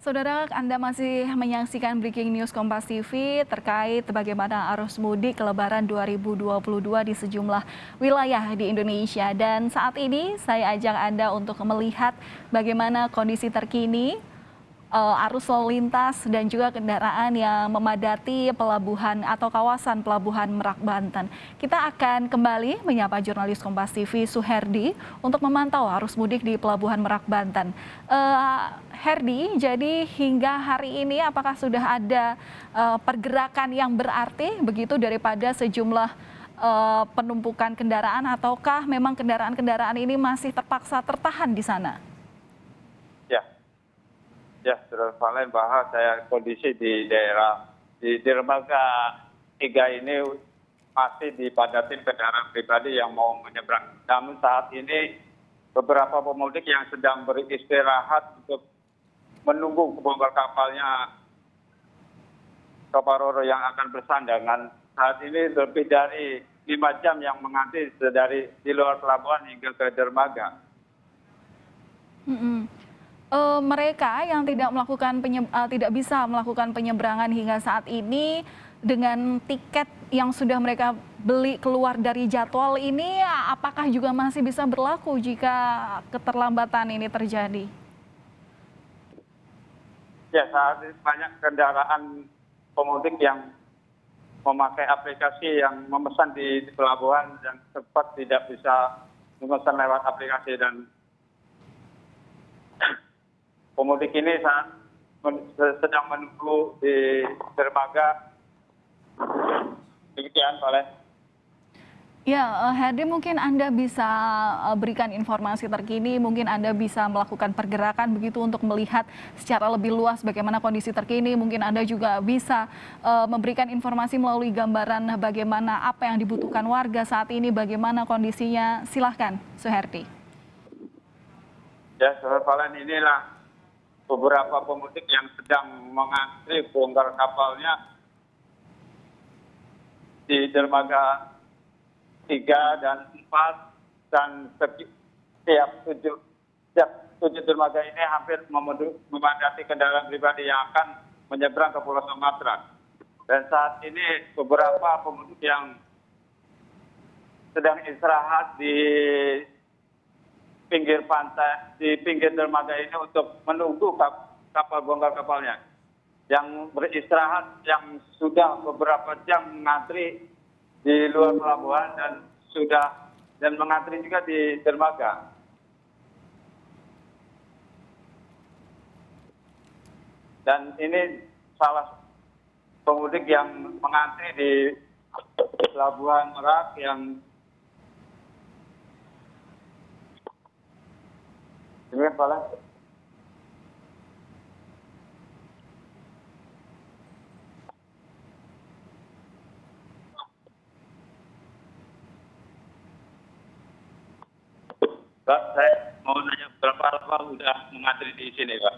Saudara, Anda masih menyaksikan Breaking News Kompas TV terkait bagaimana arus mudik Lebaran 2022 di sejumlah wilayah di Indonesia. Dan saat ini saya ajak Anda untuk melihat bagaimana kondisi terkini arus lalu lintas dan juga kendaraan yang memadati pelabuhan atau kawasan pelabuhan Merak, Banten. Kita akan kembali menyapa jurnalis Kompas TV Suherdi untuk memantau arus mudik di pelabuhan Merak, Banten. Herdi, jadi hingga hari ini apakah sudah ada pergerakan yang berarti begitu daripada sejumlah penumpukan kendaraan, ataukah memang kendaraan-kendaraan ini masih terpaksa tertahan di sana? Ya, Saudara Valen, bahwa saya kondisi di daerah di dermaga 3 ini masih dipadati kendaraan pribadi yang mau menyeberang. Namun saat ini beberapa pemudik yang sedang beristirahat untuk menunggu bongkar kapalnya kapal Roro yang akan bersandangan. Saat ini lebih dari 5 jam yang mengantri dari di luar pelabuhan hingga ke dermaga. Mereka yang tidak bisa melakukan penyeberangan hingga saat ini dengan tiket yang sudah mereka beli keluar dari jadwal ini, apakah juga masih bisa berlaku jika keterlambatan ini terjadi? Ya, saat ini banyak kendaraan pemudik yang memakai aplikasi yang memesan di pelabuhan yang sempat tidak bisa memesan lewat aplikasi, dan pemudik ini saat sedang menunggu di dermaga. Demikian, Valen. Ya, Herdi, mungkin Anda bisa berikan informasi terkini, mungkin Anda bisa melakukan pergerakan begitu untuk melihat secara lebih luas bagaimana kondisi terkini. Mungkin Anda juga bisa memberikan informasi melalui gambaran bagaimana apa yang dibutuhkan warga saat ini, bagaimana kondisinya. Silahkan, Suherdi. Ya, Saudara Valen, inilah beberapa pemudik yang sedang mengantri bongkar kapalnya di dermaga 3 dan 4, dan setiap tujuh dermaga ini hampir memadati kendaraan pribadi yang akan menyeberang ke Pulau Sumatera. Dan saat ini beberapa pemudik yang sedang istirahat di pinggir pantai, di pinggir dermaga ini untuk menunggu kapal bongkar kapalnya yang beristirahat, yang sudah beberapa jam mengantri di luar pelabuhan dan mengantri juga di dermaga. Dan ini salah pemudik yang mengantri di pelabuhan Merak yang demikian, Pak. Pak, saya mau nanya berapa lama sudah mengantri di sini, Pak?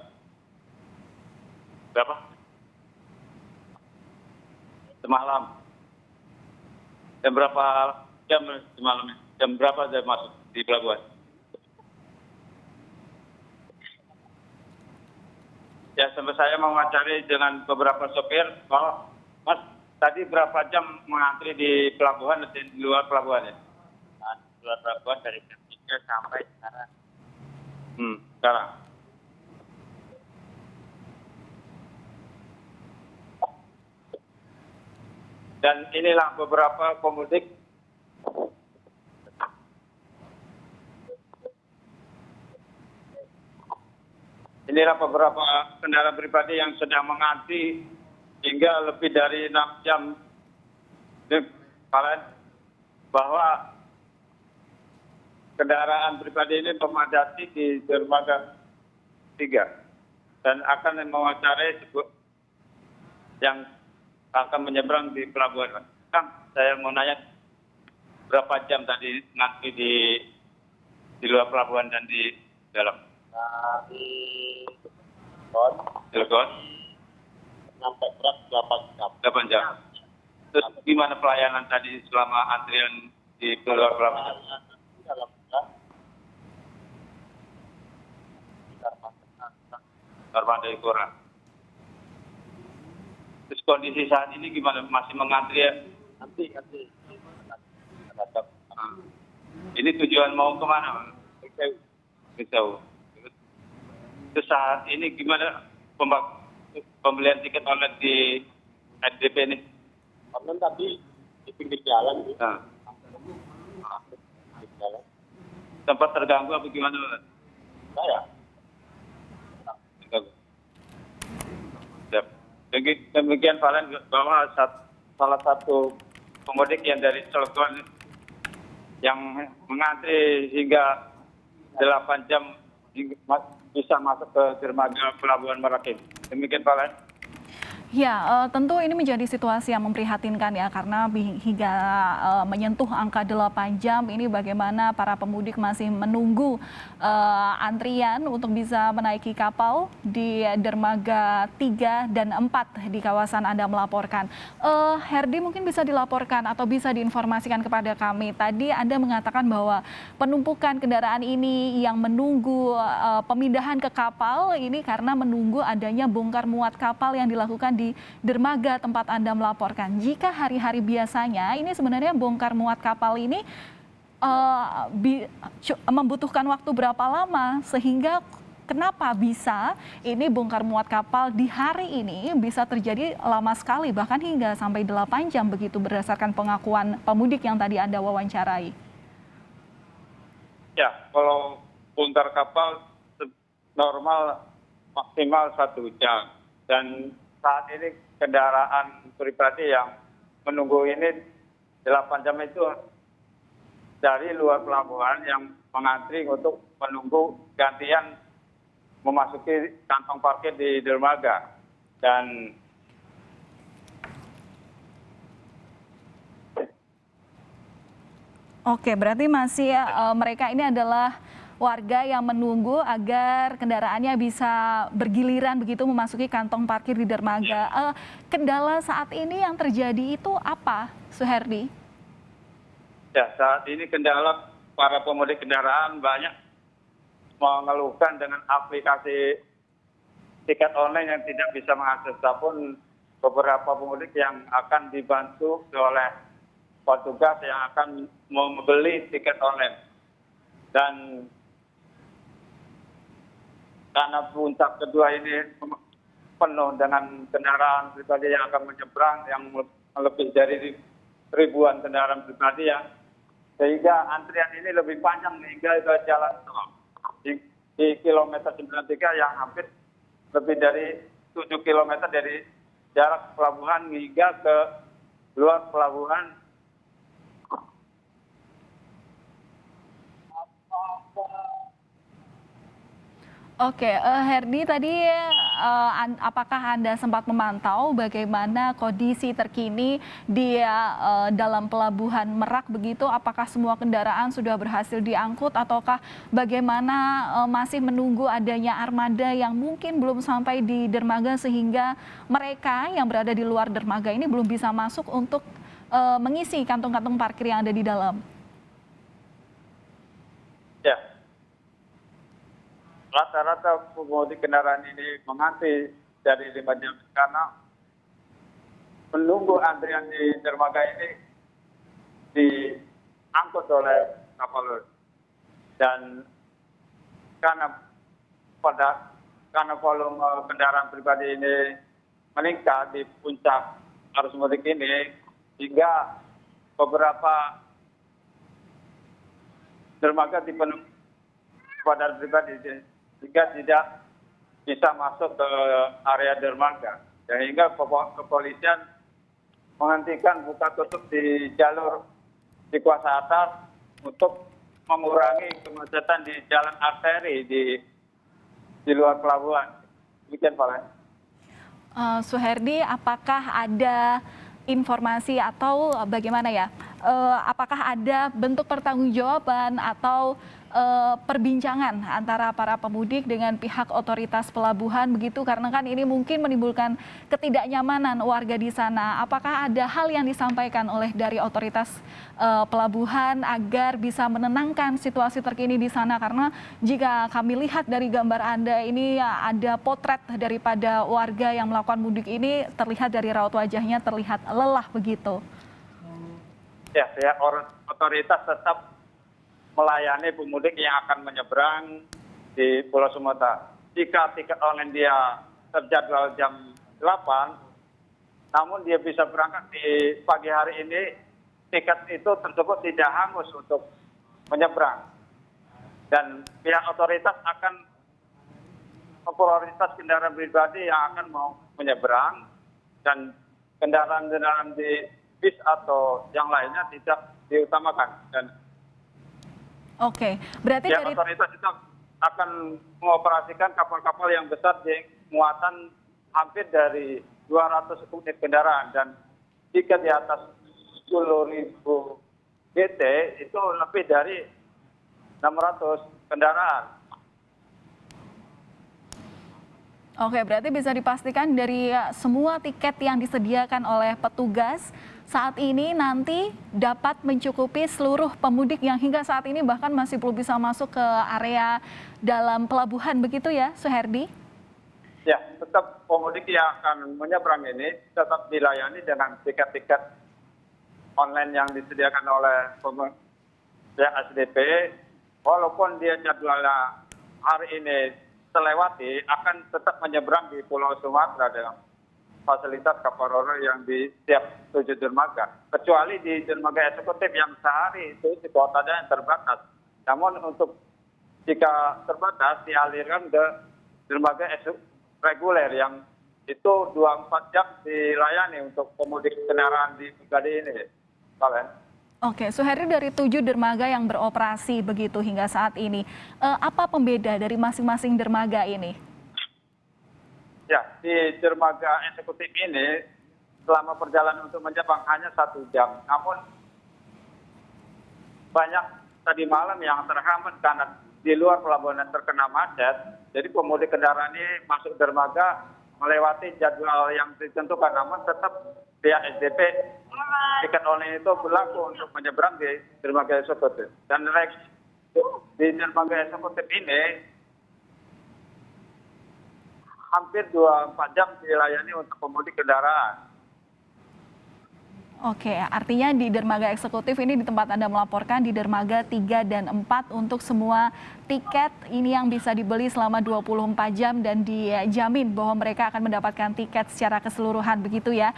Berapa? Semalam. Jam berapa jam semalam? Jam berapa saya masuk di pelabuhan? Ya, sampai saya mewawancari dengan beberapa sopir, bahwa Mas, tadi berapa jam mengantri di pelabuhan dan di luar pelabuhan ya? Nah, di luar pelabuhan dari jam 3 sampai sekarang. Sekarang. Dan inilah beberapa pemudik kendaraan pribadi yang sedang mengantri hingga lebih dari 6 jam. Kalian bahwa kendaraan pribadi ini memadati di dermaga 3 dan akan mewawancarai yang akan menyeberang di pelabuhan. Kang, saya mau nanya berapa jam tadi nanti di luar pelabuhan dan di dalam? Dari Cilegon sampai Merak 8 jam. 8 jam. Terus gimana pelayanan tadi selama antrian di luar pelabuhan? Dalam Armada kurang. Terus kondisi saat ini gimana? Masih mengantri ya? Nanti. Ini tujuan mau kemana? Risau. Terus saat ini gimana pembelian tiket online di SDP ini? Online tadi di pinggir jalan. Nah, Pinggir jalan. sempat terganggu apa gimana? Saya. Siap. Demikian Valen, bahwa salah satu pemudik yang dari Cilegon yang mengantri hingga 8 jam bisa masuk ke dermaga Pelabuhan Merak ini. Demikian Valen. Ya, tentu ini menjadi situasi yang memprihatinkan ya, karena hingga menyentuh angka 8 jam ini bagaimana para pemudik masih menunggu antrian untuk bisa menaiki kapal di dermaga 3 dan 4 di kawasan Anda melaporkan. Herdi, mungkin bisa dilaporkan atau bisa diinformasikan kepada kami. Tadi Anda mengatakan bahwa penumpukan kendaraan ini yang menunggu pemindahan ke kapal ini karena menunggu adanya bongkar muat kapal yang dilakukan di dermaga tempat Anda melaporkan. Jika hari-hari biasanya ini sebenarnya bongkar muat kapal ini membutuhkan waktu berapa lama, sehingga kenapa bisa ini bongkar muat kapal di hari ini bisa terjadi lama sekali, bahkan hingga sampai 8 jam begitu berdasarkan pengakuan pemudik yang tadi Anda wawancarai? Ya, kalau bongkar kapal normal maksimal 1 jam. Dan saat ini kendaraan pribadi yang menunggu ini 8 jam itu dari luar pelabuhan yang mengantri untuk menunggu gantian memasuki kantong parkir di dermaga. Dan Oke, berarti masih mereka ini adalah warga yang menunggu agar kendaraannya bisa bergiliran begitu memasuki kantong parkir di dermaga. Kendala saat ini yang terjadi itu apa, Suherdi? ya, saat ini kendala para pemudik kendaraan banyak mengeluhkan dengan aplikasi tiket online yang tidak bisa mengakses, ataupun beberapa pemudik yang akan dibantu oleh petugas yang akan membeli tiket online. Dan karena puncak kedua ini penuh dengan kendaraan pribadi yang akan menyeberang, yang lebih dari ribuan kendaraan pribadi ya, sehingga antrian ini lebih panjang hingga ke jalan tol di kilometer 93 yang hampir lebih dari 7 kilometer dari jarak pelabuhan hingga ke luar pelabuhan. Oke, Herdi, tadi apakah Anda sempat memantau bagaimana kondisi terkini di dalam pelabuhan Merak begitu? Apakah semua kendaraan sudah berhasil diangkut ataukah bagaimana masih menunggu adanya armada yang mungkin belum sampai di dermaga sehingga mereka yang berada di luar dermaga ini belum bisa masuk untuk mengisi kantong-kantong parkir yang ada di dalam? Ya, rata-rata pemudik kendaraan ini mengantri dari 5 jam karena menunggu antrian di dermaga ini diangkut oleh kapal. Dan karena volume kendaraan pribadi ini meningkat di puncak arus mudik ini, hingga beberapa dermaga dipenuhi kendaraan pribadi sehingga tidak bisa masuk ke area dermaga. Sehingga kepolisian menghentikan buka tutup di jalur di kuasa atas untuk mengurangi kemacetan di jalan arteri di luar pelabuhan. Demikian, Pak. Suherdi, apakah ada informasi atau bagaimana ya, apakah ada bentuk pertanggungjawaban atau perbincangan antara para pemudik dengan pihak otoritas pelabuhan begitu, karena kan ini mungkin menimbulkan ketidaknyamanan warga di sana. Apakah ada hal yang disampaikan oleh dari otoritas pelabuhan agar bisa menenangkan situasi terkini di sana? Karena jika kami lihat dari gambar Anda ini ada potret daripada warga yang melakukan mudik ini, terlihat dari raut wajahnya terlihat lelah begitu. Ya, pihak otoritas tetap melayani pemudik yang akan menyeberang di Pulau Sumatera. Jika tiket online dia terjadwal jam 8, namun dia bisa berangkat di pagi hari ini, tiket itu tersebut tidak hangus untuk menyeberang. Dan pihak otoritas akan memprioritas kendaraan pribadi yang akan mau menyeberang, dan kendaraan-kendaraan di bis atau yang lainnya tidak diutamakan. Dan Oke, berarti pihak dari otoritas itu akan mengoperasikan kapal-kapal yang besar di muatan hampir dari 200 unit kendaraan, dan jika di atas 10.000 GT itu lebih dari 600 kendaraan. Oke, berarti bisa dipastikan dari semua tiket yang disediakan oleh petugas saat ini nanti dapat mencukupi seluruh pemudik yang hingga saat ini bahkan masih belum bisa masuk ke area dalam pelabuhan, begitu ya, Suherdi? Ya, tetap pemudik yang akan menyeberang ini tetap dilayani dengan tiket-tiket online yang disediakan oleh pihak SDP. Walaupun dia jadwalnya hari ini terlewati, akan tetap menyeberang di Pulau Sumatera dengan fasilitas kapal ro-ro yang di setiap 7 dermaga. Kecuali di dermaga eksekutif yang sehari itu di kuotanya yang terbatas. Namun untuk jika terbatas dialirkan ke dermaga reguler yang itu 24 jam dilayani untuk pemudik kendaraan di pribadi ini. Kalian. Oke, Suherdi, dari 7 dermaga yang beroperasi begitu hingga saat ini, apa pembeda dari masing-masing dermaga ini? Ya, di dermaga eksekutif ini selama perjalanan untuk menyeberang hanya 1 jam. Namun banyak tadi malam yang terhambat karena di luar pelabuhan terkena macet. Jadi pemudik kendaraan ini masuk dermaga melewati jadwal yang ditentukan. Namun tetap pihak SDP tiket online itu berlaku untuk menyeberang di dermaga eksekutif. Dan di dermaga eksekutif ini hampir 24 jam dilayani untuk pemudik kendaraan. Oke, artinya di dermaga eksekutif ini di tempat Anda melaporkan di dermaga 3 dan 4 untuk semua tiket ini yang bisa dibeli selama 24 jam dan dijamin bahwa mereka akan mendapatkan tiket secara keseluruhan, begitu ya.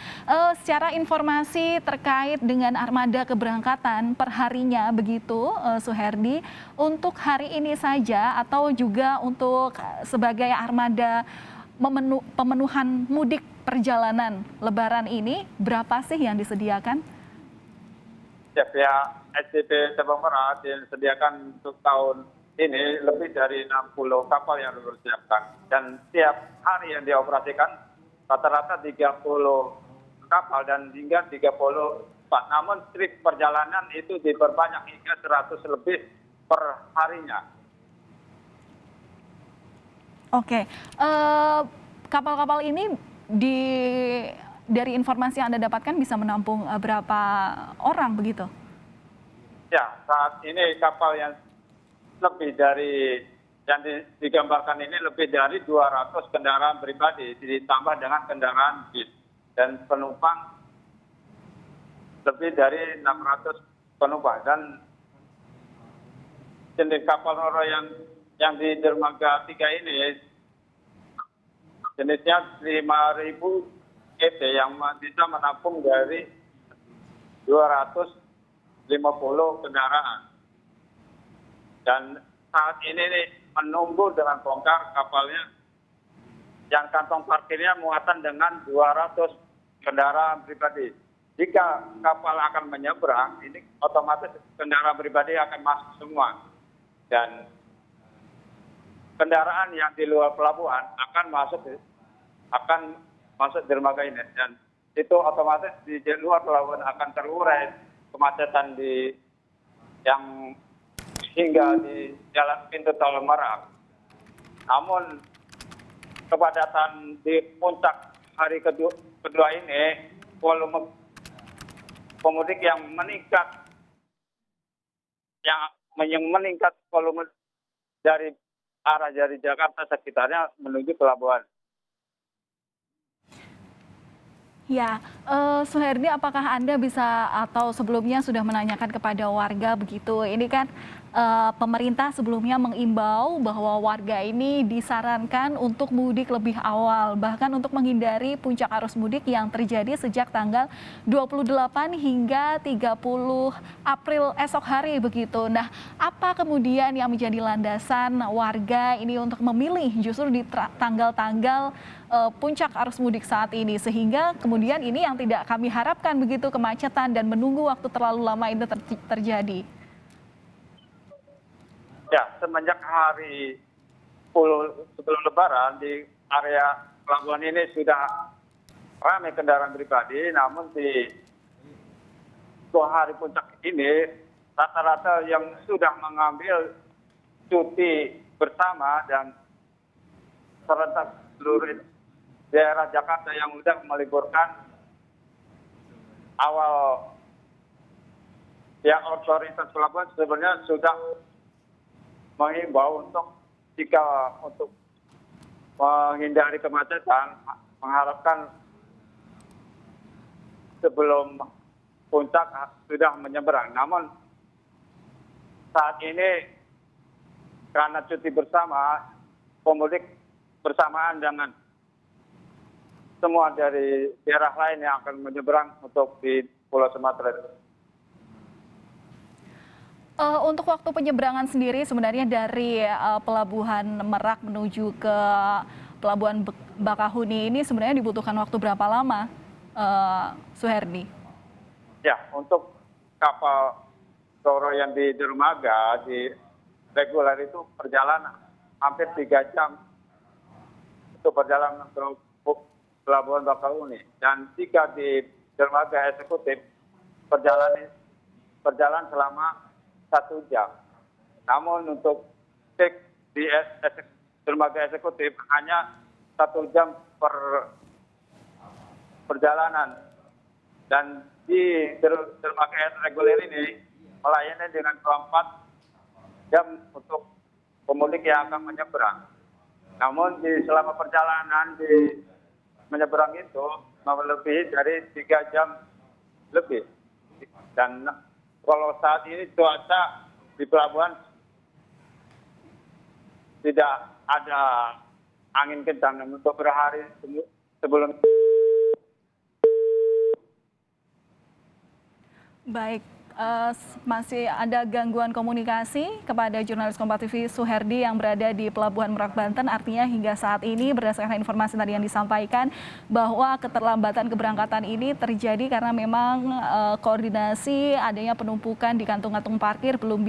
Secara informasi terkait dengan armada keberangkatan perharinya begitu, Suherdi, untuk hari ini saja atau juga untuk sebagai armada pemenuhan mudik perjalanan Lebaran ini, berapa sih yang disediakan? Ya, pihak SDP Sabang Merah disediakan untuk tahun ini lebih dari 60 kapal yang dipersiapkan. Dan setiap hari yang dioperasikan rata-rata 30 kapal dan hingga 34. Namun trip perjalanan itu diperbanyak hingga 100 lebih per harinya. Oke, kapal-kapal ini dari informasi yang Anda dapatkan bisa menampung berapa orang begitu? Ya, saat ini kapal yang lebih dari yang digambarkan ini lebih dari 200 kendaraan pribadi ditambah dengan kendaraan bis, dan penumpang lebih dari 600 penumpang. Dan jenis kapal ro-ro yang di dermaga 3 ini jenisnya 5.000 GT yang bisa menampung dari 250 kendaraan. Dan saat ini menunggu dengan bongkar kapalnya yang kantong parkirnya muatan dengan 200 kendaraan pribadi. Jika kapal akan menyeberang, ini otomatis kendaraan pribadi akan masuk semua. Dan kendaraan yang di luar pelabuhan akan masuk dermaga ini, dan itu otomatis di luar pelabuhan akan terurai kemacetan yang hingga di jalan pintu tol Merak. Namun kepadatan di puncak hari kedua ini, volume pemudik yang meningkat volume dari arah dari Jakarta sekitarnya menuju pelabuhan. Ya, Suherdi, apakah Anda bisa atau sebelumnya sudah menanyakan kepada warga begitu? Ini kan pemerintah sebelumnya mengimbau bahwa warga ini disarankan untuk mudik lebih awal, bahkan untuk menghindari puncak arus mudik yang terjadi sejak tanggal 28 hingga 30 April esok hari begitu. Nah, apa kemudian yang menjadi landasan warga ini untuk memilih justru di tanggal-tanggal puncak arus mudik saat ini, sehingga kemudian ini yang tidak kami harapkan begitu, kemacetan dan menunggu waktu terlalu lama itu terjadi. Ya, semenjak hari 10 sebelum Lebaran di area pelabuhan ini sudah ramai kendaraan pribadi, namun di 2 hari puncak ini rata-rata yang sudah mengambil cuti bersama dan serentak seluruh daerah Jakarta yang sudah meliburkan awal otoritas pelabuhan sebenarnya sudah mengimbau untuk menghindari kemacetan, mengharapkan sebelum puncak sudah menyeberang. Namun saat ini karena cuti bersama, pemudik bersamaan dengan semua dari daerah lain yang akan menyeberang untuk di Pulau Sumatera. Untuk waktu penyeberangan sendiri sebenarnya dari Pelabuhan Merak menuju ke Pelabuhan Bakahuni ini sebenarnya dibutuhkan waktu berapa lama, Suherdi? Ya, untuk kapal Roro yang di dermaga di reguler itu perjalanan hampir 3 jam untuk perjalanan ke Pelabuhan Bakahuni, dan 3 di dermaga eksekutif berjalan selama 1 jam. Namun untuk cek di dermaga eksekutif hanya 1 jam per perjalanan, dan di dermaga reguler ini melayani dengan 24 jam untuk pemudik yang akan menyeberang. Namun selama perjalanan di menyeberang itu melebihi dari 3 jam lebih. Dan kalau saat ini cuaca di pelabuhan tidak ada angin kencang, untuk berhari sebelum. Baik, masih ada gangguan komunikasi kepada jurnalis Kompas TV Suherdi yang berada di Pelabuhan Merak, Banten. Artinya hingga saat ini berdasarkan informasi tadi yang disampaikan bahwa keterlambatan keberangkatan ini terjadi karena memang koordinasi adanya penumpukan di kantung-kantung parkir belum